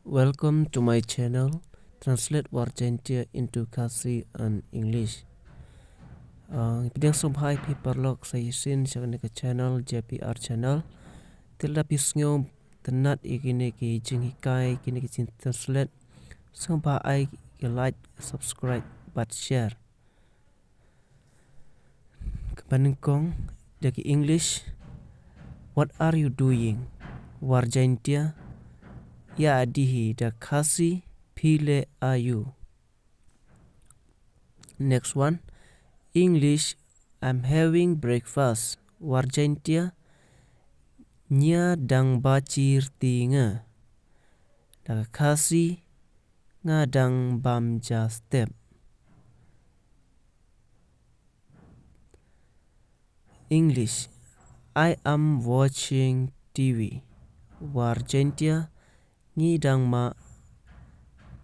Welcome to my channel. Translate warjaintia into khasi and English. Pidang subhai pi perlok saya sin sa ke channel JPR channel. Tila pisnyo tenat ikini ki jing hikai kini ki jing translate. Subhai ki like, subscribe, but share. Kebanengkong dari English. What are you doing? Warjaintia. Ya adihi da khasi pile ayu. Next one. English. I'm having breakfast. Warjaintia. Nya dang bacir tinga. Da khasi ngadang bamja step. English. I am watching TV. Warjaintia. Ni dang ma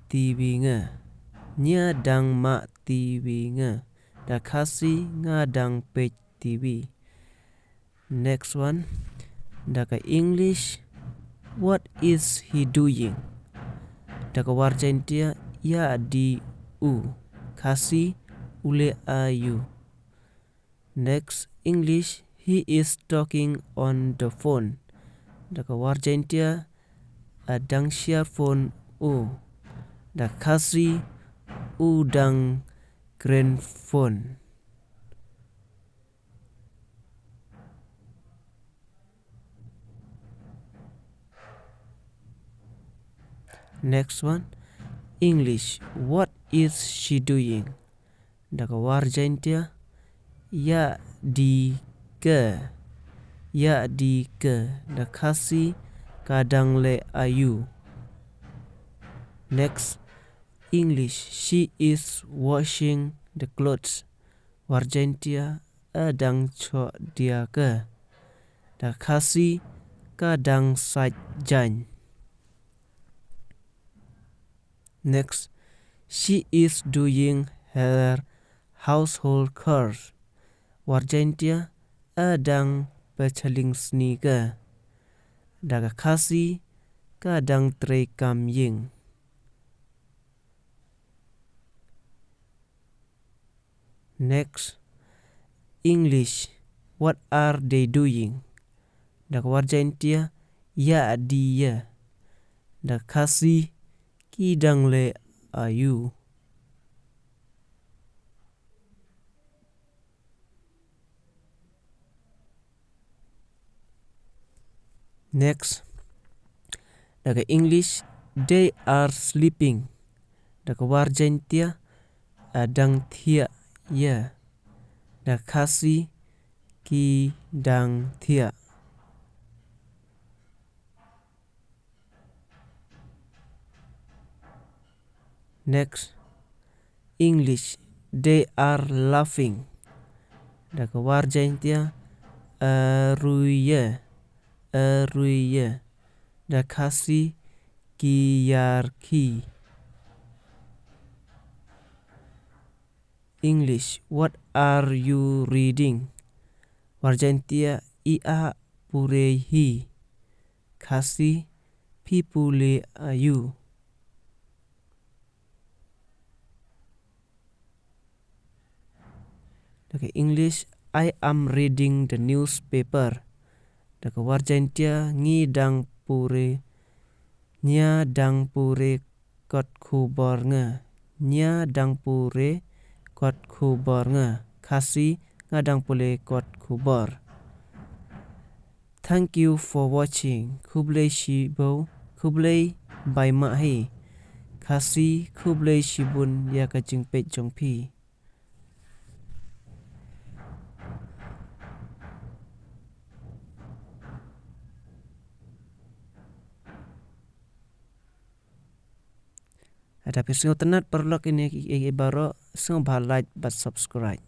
TV nga. Nya dang ma TV nga. Da khasi ngadang page TV. Next one. Daka English. What is he doing? Daka warjaintia ya di u. Khasi ule ayu. Next English. He is talking on the phone. Daka warjaintia adang share phone u. Da khasi udang grand phone. Next one. English. What is she doing? Daka warjaintia ya di ke. Ya di ke. Da khasi kadang le ayu. Next English. She is washing the clothes. Warjaintia adang cho dia ke. Da khasi kadang sajan. Next. She is doing her household chores. Warjaintia adang pecaling seni ke. Da khasi kadang trekam ying. Next English. What are they doing? Da warjaintia ya dia. Da khasi kidang le ayu. Next. Da English. They are sleeping. Da warjaintia adang thia ya. Da khasi kidang thia. Next English. They are laughing. Da warjaintia aruye. Aruye. Da khasi kiyarki. English. What are you reading? Warjaintia ia purehi. Khasi pipule ayu. Okay, English. I am reading the newspaper. Daka warjaintia ngidang pure. Nya dang pure kot khubor nga. Nya dang pure kot khubor nga. Khasi ngadang pule kot khubor. Thank you for watching. Khublei shibo. Khublei by mahi. Khasi khublei shibun ya kajing pej jongpi. Ada pisau tenat perlu kini baro sembah like but subscribe.